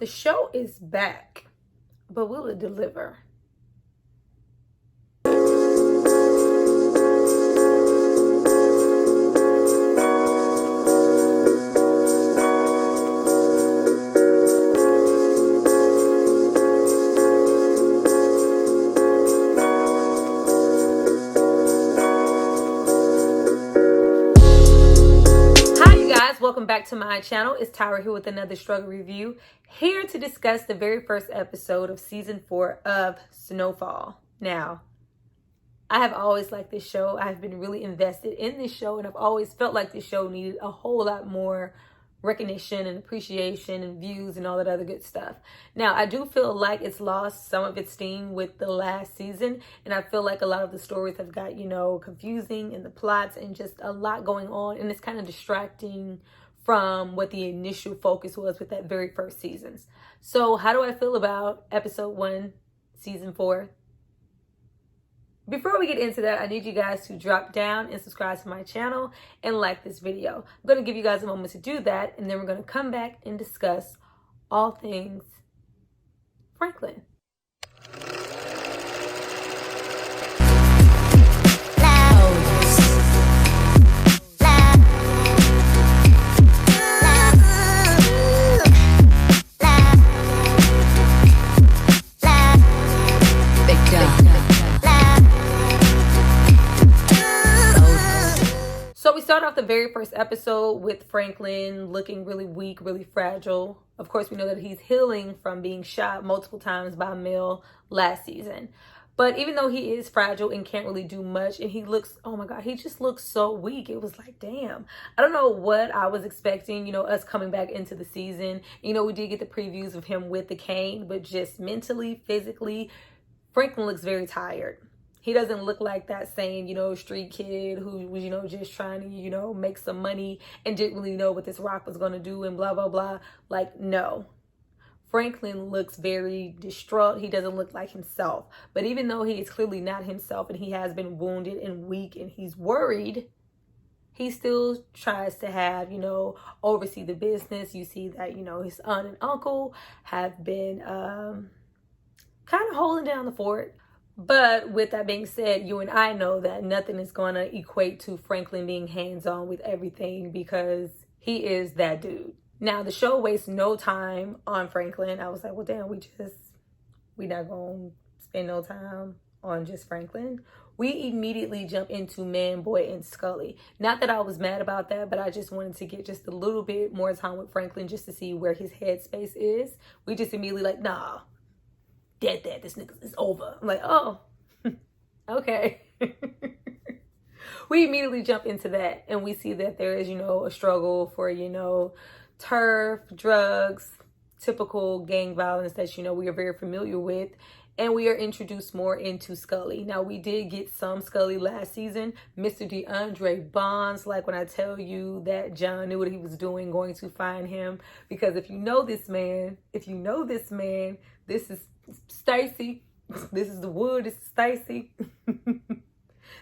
The show is back, but will it deliver? Welcome back to my channel. It's Tyra here with another struggle review, here to discuss the very first episode of season 4 of Snowfall. Now, I have always liked this show. I've been really invested in this show, and I've always felt like this show needed a whole lot more recognition and appreciation and views and all that other good stuff. Now, I do feel like it's lost some of its steam with the last season, and I feel like a lot of the stories have got, confusing, and the plots and just a lot going on, and it's kind of distracting from what the initial focus was with that very first seasons. So how do I feel about episode 1, season 4? Before we get into that, I need you guys to drop down and subscribe to my channel and like this video. I'm going to give you guys a moment to do that, and then we're going to come back and discuss all things Franklin. So we start off the very first episode with Franklin looking really weak, really fragile. Of course, we know that he's healing from being shot multiple times by Mel last season. But even though he is fragile and can't really do much, and he looks, oh my God, he just looks so weak. It was like, damn. I don't know what I was expecting, us coming back into the season. We did get the previews of him with the cane, but just mentally, physically, Franklin looks very tired. He doesn't look like that same, street kid who was, just trying to, make some money and didn't really know what this rock was going to do and blah, blah, blah. Like, no. Franklin looks very distraught. He doesn't look like himself. But even though he is clearly not himself and he has been wounded and weak and he's worried, he still tries to have, oversee the business. You see that, his aunt and uncle have been kind of holding down the fort. But with that being said, you and I know that nothing is going to equate to Franklin being hands-on with everything because he is that dude. Now, the show wastes no time on Franklin. I was like, well, damn, we not going to spend no time on just Franklin. We immediately jump into Man Boy and Scully. Not that I was mad about that, but I just wanted to get just a little bit more time with Franklin just to see where his headspace is. We just immediately like, nah. Dead, this nigga is over. I'm like, oh, okay. We immediately jump into that and we see that there is, a struggle for, turf, drugs, typical gang violence that, we are very familiar with. And we are introduced more into Scully. Now, we did get some Scully last season. Mr. DeAndre Bonds, like when I tell you that John knew what he was doing, going to find him. Because if you know this man, this is Stacy. This is the wood. This is Stacy.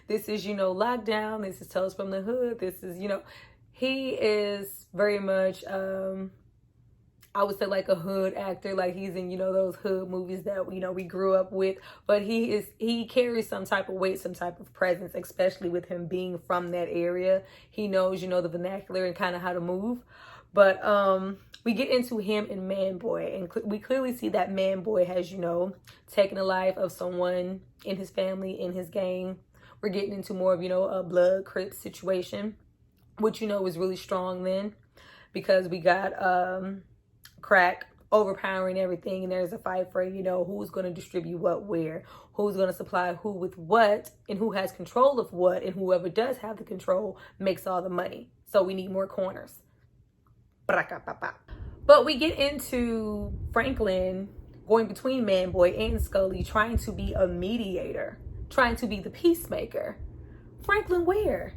This is, Lockdown. This is Tales from the Hood. This is, he is very much, I would say like a hood actor. Like he's in, those hood movies that, we grew up with. But he carries some type of weight, some type of presence, especially with him being from that area. He knows, the vernacular and kind of how to move. But we get into him and Man Boy, and we clearly see that Man Boy has, taken the life of someone in his family, in his gang. We're getting into more of, a blood Crip situation, which, is really strong then, because we got crack overpowering everything, and there's a fight for, who's going to distribute what where, who's going to supply who with what, and who has control of what, and whoever does have the control makes all the money. So we need more corners. But we get into Franklin going between Man Boy and Scully, trying to be a mediator, trying to be the peacemaker. Franklin where?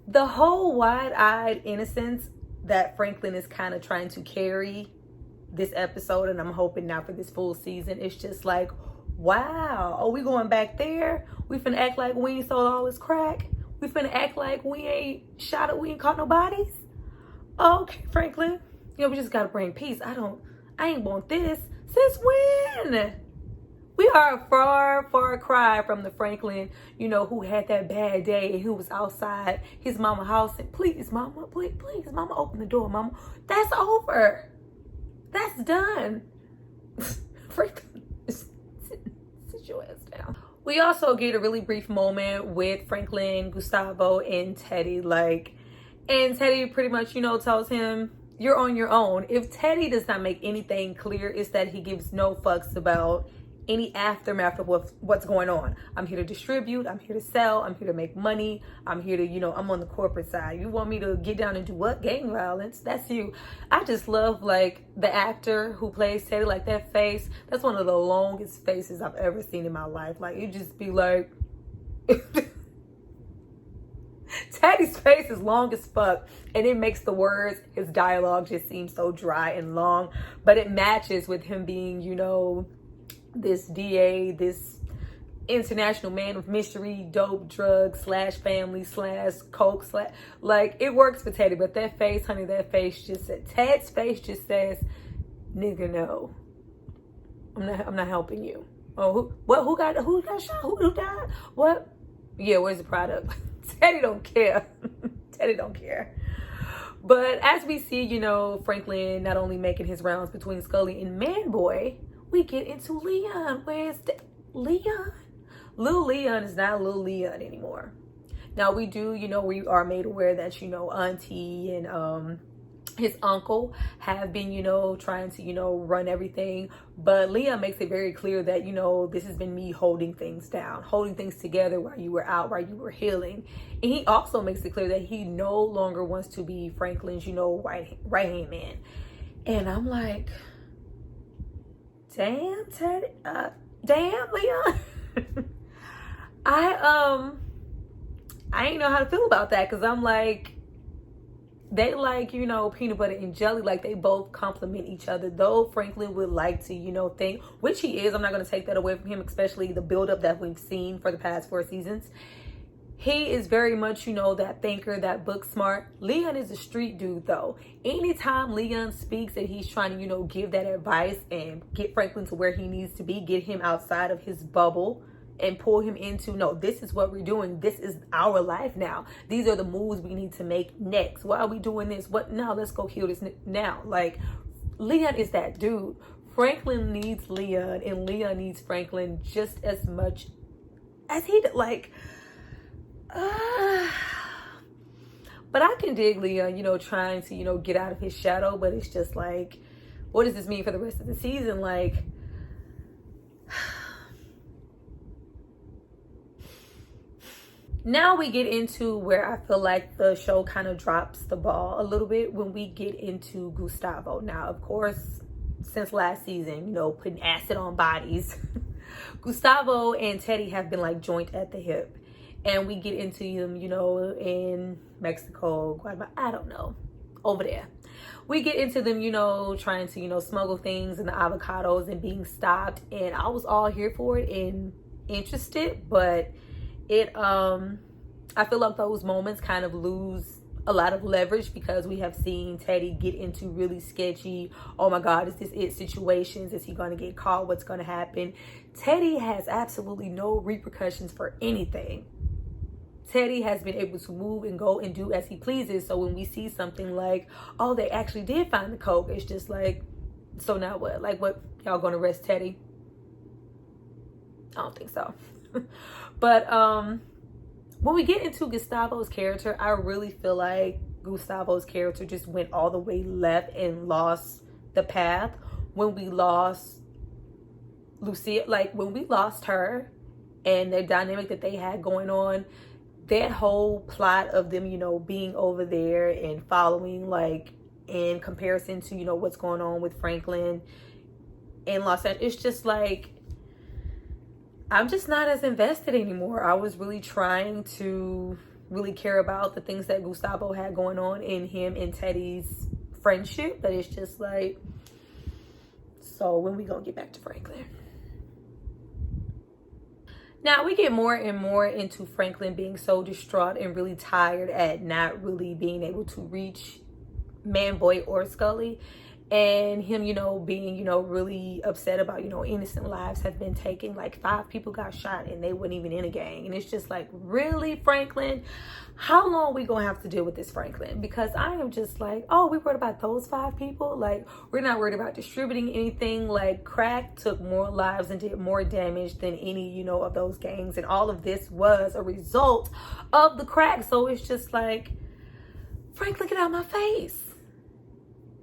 The whole wide-eyed innocence that Franklin is kind of trying to carry this episode, and I'm hoping now for this full season, it's just like, wow, are we going back there? We finna act like we ain't sold all this crack? We finna act like we ain't shot it, we ain't caught no bodies? Okay, Franklin, we just gotta bring peace. I don't I ain't want this. Since when? We are a far, far cry from the Franklin, who had that bad day and who was outside his mama's house and please, mama, please, mama, open the door, mama. That's over. That's done. Franklin, sit your ass down. We also get a really brief moment with Franklin, Gustavo, and Teddy. And Teddy pretty much, tells him, you're on your own. If Teddy does not make anything clear, it's that he gives no fucks about any aftermath of what's going on. I'm here to distribute. I'm here to sell. I'm here to make money. I'm here to, I'm on the corporate side. You want me to get down and do what? Gang violence? That's you. I just love, the actor who plays Teddy, that face. That's one of the longest faces I've ever seen in my life. You just be like... Teddy's face is long as fuck, and it makes the words, his dialogue just seem so dry and long, but it matches with him being, this DA, this international man of mystery, dope, drugs, /family, /coke, it works for Teddy, but that face, honey, Ted's face just says, nigga, no. I'm not helping you. Oh, who got shot? Who died? What? Yeah, where's the product? Teddy don't care. Teddy don't care. But as we see, Franklin not only making his rounds between Scully and Manboy, we get into Leon. Where's Leon? Lil Leon is not Lil Leon anymore. Now we do, we are made aware that, Auntie and his uncle have been, trying to, run everything. But Leon makes it very clear that, this has been me holding things down, holding things together while you were out, while you were healing. And he also makes it clear that he no longer wants to be Franklin's, right-hand man. And I'm like, damn, Teddy, damn, Leon. I ain't know how to feel about that, because I'm like, they peanut butter and jelly, they both complement each other. Though Franklin would like to, think, which he is, I'm not going to take that away from him, especially the buildup that we've seen for the past 4 seasons. He is very much, that thinker, that book smart. Leon is a street dude, though. Anytime Leon speaks and he's trying to, give that advice and get Franklin to where he needs to be, get him outside of his bubble, and pull him into, no, this is what we're doing. This is our life now. These are the moves we need to make next. Why are we doing this? What now? Let's go kill this now. Leon is that dude. Franklin needs Leon, and Leon needs Franklin just as much as he did. But I can dig Leon, trying to, get out of his shadow. But it's just what does this mean for the rest of the season? Now we get into where I feel like the show kind of drops the ball a little bit when we get into Gustavo. Now, of course, since last season, putting acid on bodies, Gustavo and Teddy have been joint at the hip. And we get into them, in Mexico, Guatemala, I don't know, over there. We get into them, trying to, smuggle things and the avocados and being stopped. And I was all here for it and interested, but I feel like those moments kind of lose a lot of leverage because we have seen Teddy get into really sketchy, oh my God, is this it situations? Is he going to get caught? What's going to happen? Teddy has absolutely no repercussions for anything. Teddy has been able to move and go and do as he pleases. So when we see something oh, they actually did find the coke, it's just so now what? What, y'all going to arrest Teddy? I don't think so. But when we get into Gustavo's character, I really feel like Gustavo's character just went all the way left and lost the path. When we lost Lucia, when we lost her and the dynamic that they had going on, that whole plot of them, being over there and following, in comparison to, what's going on with Franklin in Los Angeles, it's just I'm just not as invested anymore. I was really trying to really care about the things that Gustavo had going on in him and Teddy's friendship, but it's just so when we gonna get back to Franklin? Now we get more and more into Franklin being so distraught and really tired at not really being able to reach Manboy or Scully. and him, being, really upset about, innocent lives have been taken. Like 5 people got shot and they weren't even in a gang. And it's just like, really, Franklin? How long are we gonna have to deal with this, Franklin? Because I am just like, oh, we worried about those 5 people? Like, we're not worried about distributing anything. Like, crack took more lives and did more damage than any, of those gangs. And all of this was a result of the crack. So it's just like, Franklin, get out of my face.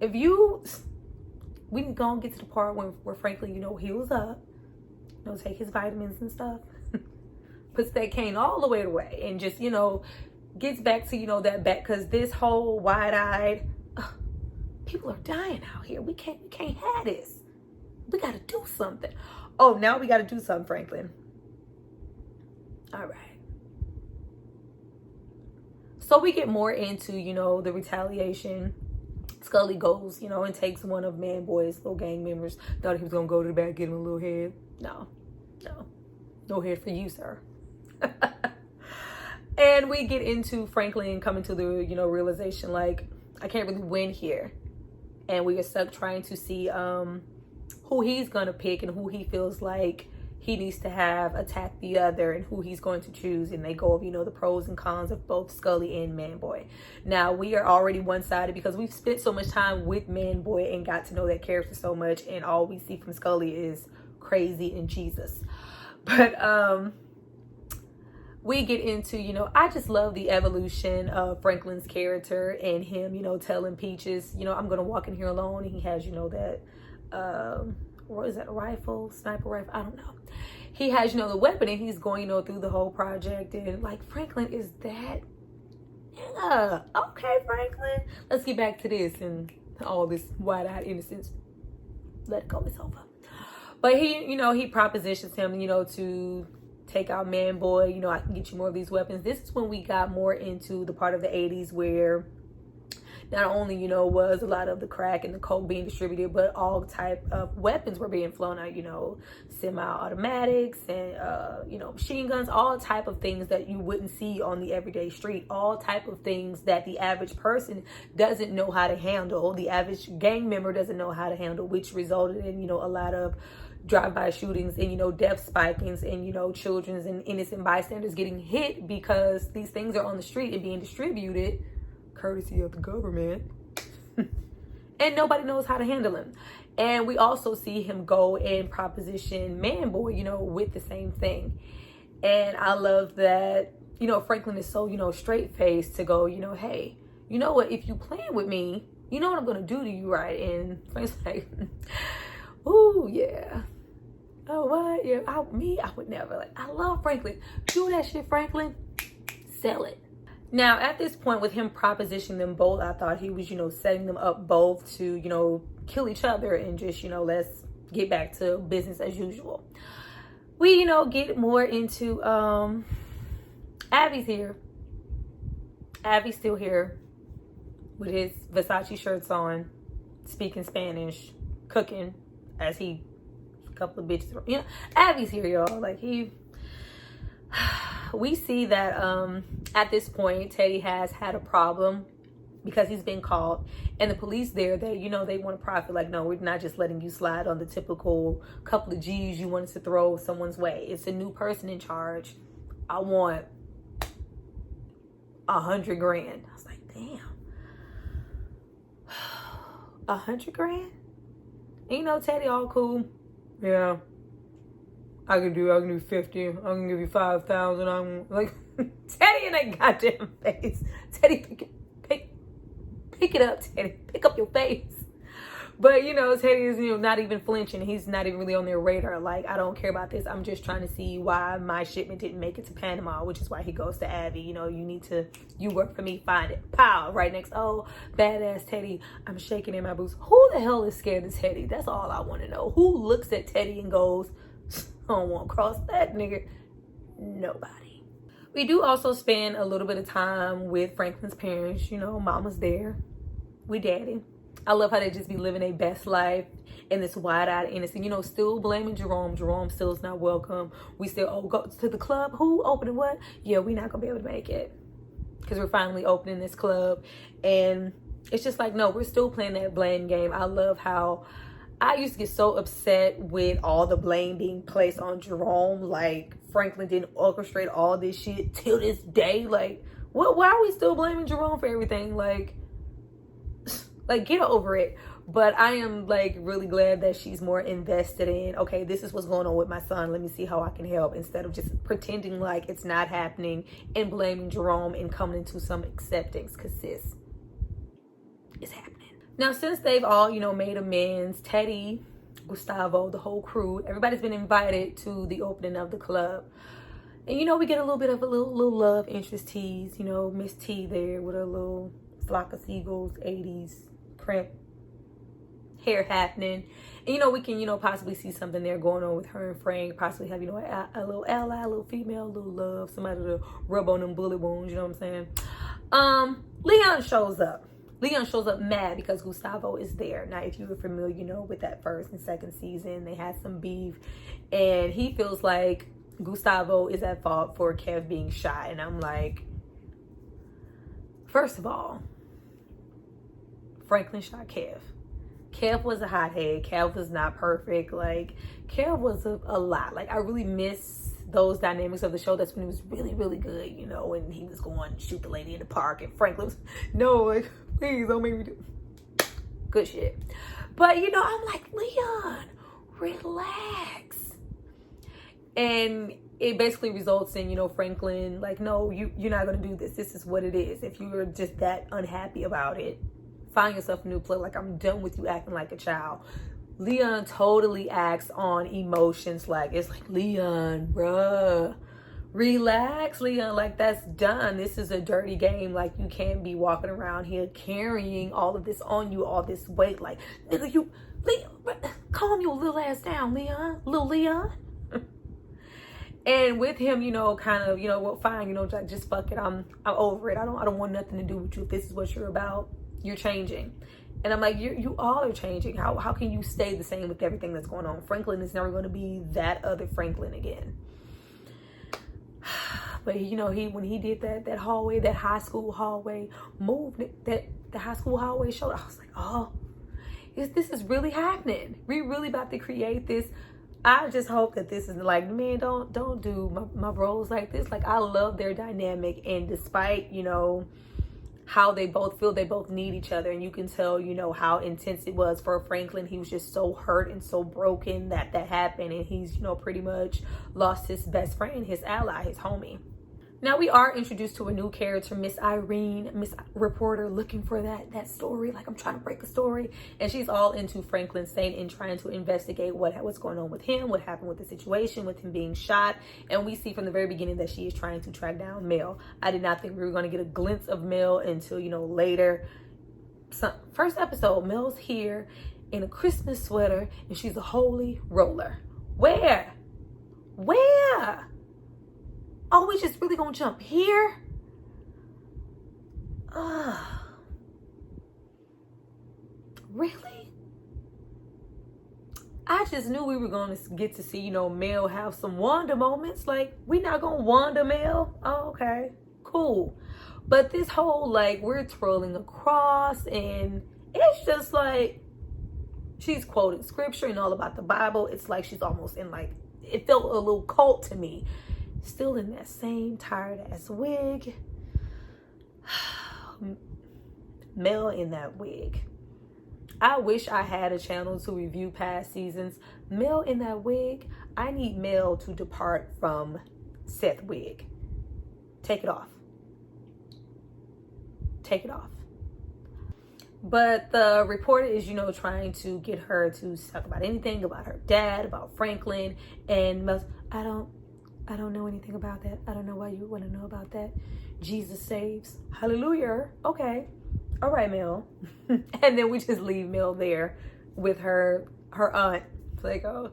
We can go and get to the part where Franklin, heals up, take his vitamins and stuff, puts that cane all the way away, and just, gets back to, that back, because this whole wide-eyed, people are dying out here. We can't have this. We got to do something. Oh, now we got to do something, Franklin. All right. So we get more into, the retaliation. Scully goes, and takes one of Man-Boy's little gang members. Thought he was going to go to the back, get him a little head. No head for you, sir. And we get into Franklin coming to the, realization, like, I can't really win here. And we are stuck trying to see who he's going to pick and who he feels like he needs to have attack the other, and who he's going to choose. And they go over, the pros and cons of both Scully and Man-Boy. Now, we are already one-sided because we've spent so much time with Man-Boy and got to know that character so much, and all we see from Scully is crazy and Jesus. But we get into, I just love the evolution of Franklin's character, and him, telling Peaches, I'm going to walk in here alone. And he has, that, what is that, a rifle, sniper rifle? I don't know. He has, the weapon, and he's going, through the whole project. And like, Franklin, is that? Yeah. Okay, Franklin. Let's get back to this and all this wide-eyed innocence. Let it go. It's over. But he, he propositions him, to take out Man-Boy. I can get you more of these weapons. This is when we got more into the part of the 80s where not only, was a lot of the crack and the coke being distributed, but all type of weapons were being flown out, semi-automatics and, machine guns, all type of things that you wouldn't see on the everyday street, all type of things that the average person doesn't know how to handle, the average gang member doesn't know how to handle, which resulted in, a lot of drive-by shootings and, death spikings and, children's and innocent bystanders getting hit because these things are on the street and being distributed courtesy of the government, and nobody knows how to handle him. And we also see him go and proposition Man-Boy, with the same thing. And I love that, Franklin is so, straight-faced to go, hey, you know what, if you playing with me, you know what I'm going to do to you, right? And Franklin's like, ooh, yeah. Oh, what? Yeah, I would never. Like, I love Franklin. Do that shit, Franklin. Sell it. Now, at this point, with him propositioning them both, I thought he was, setting them up both to, kill each other and just, let's get back to business as usual. We, get more into, Abby's here. Abby's still here with his Versace shirts on, speaking Spanish, cooking as he, a couple of bitches, Abby's here, y'all. Like, we see that at this point Teddy has had a problem because he's been caught, and the police there, they they want to profit. Like, no, we're not just letting you slide on the typical couple of G's you wanted to throw someone's way. It's a new person in charge. I want $100 grand. I was like, damn, $100 grand. And Teddy all cool. Yeah, I can do 50. I can give you 5,000. I'm like, Teddy in that goddamn face. Teddy, pick it up, Teddy. Pick up your face. But, Teddy is, not even flinching. He's not even really on their radar. Like, I don't care about this. I'm just trying to see why my shipment didn't make it to Panama, which is why he goes to Abby. You work for me, find it. Pow, right next. Oh, badass Teddy. I'm shaking in my boots. Who the hell is scared of Teddy? That's all I want to know. Who looks at Teddy and goes, I don't want to cross that nigga? Nobody. We do also spend a little bit of time with Franklin's parents. Mama's there with daddy. I love how they just be living their best life in this wide-eyed innocent, still blaming Jerome. Jerome still is not welcome. We still, go to the club. Who opening what? Yeah, we're not going to be able to make it because we're finally opening this club. And It's just like, no, we're still playing that blame game. I love how I used to get so upset with all the blame being placed on Jerome. Like, Franklin didn't orchestrate all this shit till this day. Like, why are we still blaming Jerome for everything? Like, get over it. But I am like really glad that she's more invested in, okay, this is what's going on with my son. Let me see how I can help, instead of just pretending like it's not happening and blaming Jerome and coming into some acceptance, because sis, it's happening. Now, since they've all, made amends, Teddy, Gustavo, the whole crew, everybody's been invited to the opening of the club. And, we get a little bit of a little love interest tease, Miss T there with a little flock of seagulls, 80s, crimp hair happening. And, we can, possibly see something there going on with her and Frank, possibly have, a little ally, a little female, a little love, somebody to rub on them bullet wounds, you know what I'm saying? Leon shows up. Leon shows up mad because Gustavo is there. Now, if you were familiar, with that first and second season, they had some beef. And he feels like Gustavo is at fault for Kev being shot. And I'm like, first of all, Franklin shot Kev. Kev was a hothead. Kev was not perfect. Like, Kev was a lot. Like, I really miss those dynamics of the show. That's when he was really, really good, and he was going to shoot the lady in the park, and Franklin was, no, like, please don't make me do good shit. But, I'm like, Leon, relax. And it basically results in, Franklin, like, no, you're not going to do this. This is what it is. If you were just that unhappy about it, find yourself a new play. Like, I'm done with you acting like a child. Leon totally acts on emotions. Like, it's like, Leon, bruh, relax, Leon. Like, that's done. This is a dirty game. Like, you can't be walking around here carrying all of this on you, all this weight. Like, nigga, Leon, calm your little ass down, Leon. Little Leon. And with him, kind of, well, fine, just fuck it. I'm over it. I don't want nothing to do with you. If this is what you're about, you're changing. And I'm like, you all are changing. How can you stay the same with everything that's going on? Franklin is never going to be that other Franklin again. But when he did that hallway, that high school hallway move, that the high school hallway showed, I was like, oh, this is really happening. We really about to create this. I just hope that this is like, man, don't do my bros like this. Like, I love their dynamic, and despite how they both feel, they both need each other. And you can tell, how intense it was for Franklin. He was just so hurt and so broken that happened. And he's, pretty much lost his best friend, his ally, his homie. Now, we are introduced to a new character, Miss Irene, Miss Reporter, looking for that story. Like, I'm trying to break a story. And she's all into Franklin Saint and trying to investigate what's going on with him, what happened with the situation, with him being shot. And we see from the very beginning that she is trying to track down Mel. I did not think we were going to get a glimpse of Mel until, later. First episode, Mel's here in a Christmas sweater, and she's a holy roller. Where? Oh, we just really gonna jump here? Really? I just knew we were gonna get to see, Mel have some Wanda moments. Like, we not gonna Wanda Mel? Oh, okay, cool. But this whole, like, we're twirling across, and it's just like, she's quoting scripture and all about the Bible. It's like she's almost in, like, it felt a little cult to me. Still in that same tired ass wig. Mel in that wig. I wish I had a channel to review past seasons. Mel in that wig. I need Mel to depart from Seth wig. Take it off. Take it off. But the reporter is, trying to get her to talk about anything, about her dad, about Franklin. And Mel's, I don't know anything about that. I don't know why you want to know about that. Jesus saves. Hallelujah. Okay. All right, Mel. And then we just leave Mel there with her aunt. It's like, oh,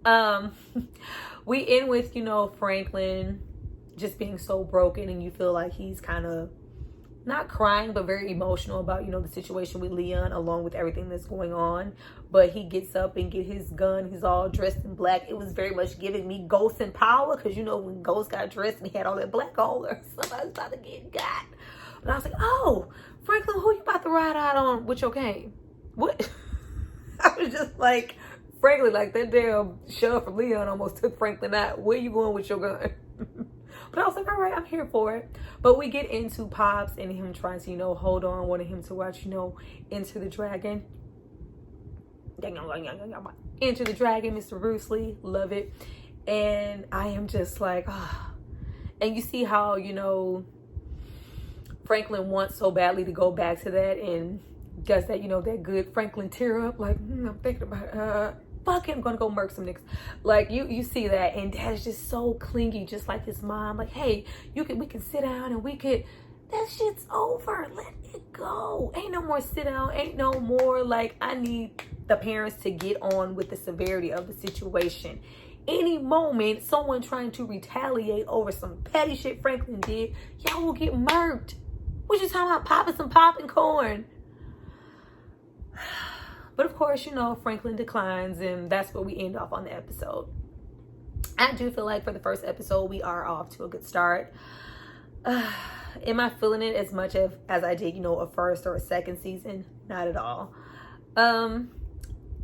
okay. We end with, Franklin just being so broken, and you feel like he's kind of not crying, but very emotional about, the situation with Leon, along with everything that's going on. But he gets up and get his gun. He's all dressed in black. It was very much giving me Ghost and Power, because, when Ghost got dressed and he had all that black on, somebody's about to get got. And I was like, oh, Franklin, who you about to ride out on with your game? What? I was just like, Franklin, like that damn shove from Leon almost took Franklin out. Where you going with your gun? But I was like, all right, I'm here for it. But we get into Pops and him trying to, hold on, wanting him to watch, Enter the Dragon. Enter the Dragon, Mr. Bruce Lee. Love it. And I am just like, ah. And you see how, Franklin wants so badly to go back to that and does that, that good Franklin tear up, like, I'm thinking about fuck it, I'm gonna go murk some niggas. Like you see that, and Dad is just so clingy, just like his mom. Like, hey, we can sit down and that shit's over. Let it go. Ain't no more sit down. Ain't no more like I need the parents to get on with the severity of the situation. Any moment, someone trying to retaliate over some petty shit Franklin did, y'all will get murked. What you talking about? Popping some popping corn. But of course, Franklin declines, and that's where we end off on the episode. I do feel like for the first episode, we are off to a good start. Am I feeling it as much as I did, a first or a second season? Not at all.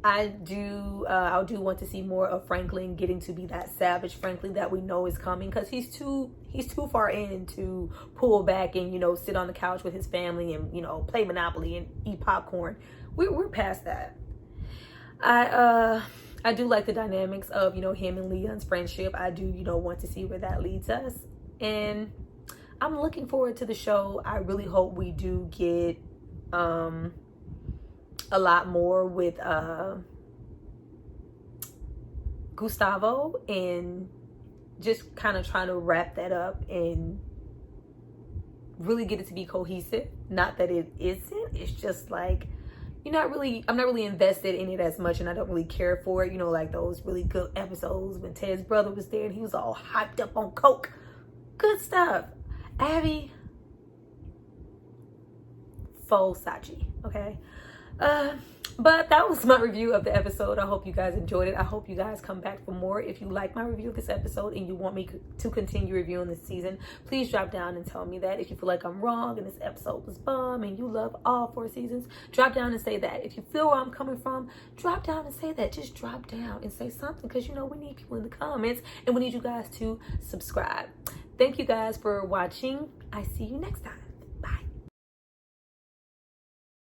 I do want to see more of Franklin getting to be that savage Franklin that we know is coming, because he's too far in to pull back and sit on the couch with his family and play Monopoly and eat popcorn. We're past that. I do like the dynamics of him and Leon's friendship. I do want to see where that leads us, and I'm looking forward to the show. I really hope we do get a lot more with Gustavo, and just kind of trying to wrap that up and really get it to be cohesive. Not that it isn't. It's just like I'm not really invested in it as much, and I don't really care for it. Like those really good episodes when Ted's brother was there and he was all hyped up on coke. Good stuff. Abby, faux Sachi, okay? But that was my review of the episode. I hope you guys enjoyed it. I hope you guys come back for more. If you like my review of this episode and you want me to continue reviewing this season, please drop down and tell me that. If you feel like I'm wrong and this episode was bum and you love all 4 seasons, drop down and say that. If you feel where I'm coming from, drop down and say that. Just drop down and say something, because we need people in the comments, and we need you guys to subscribe. Thank you guys for watching. I see you next time.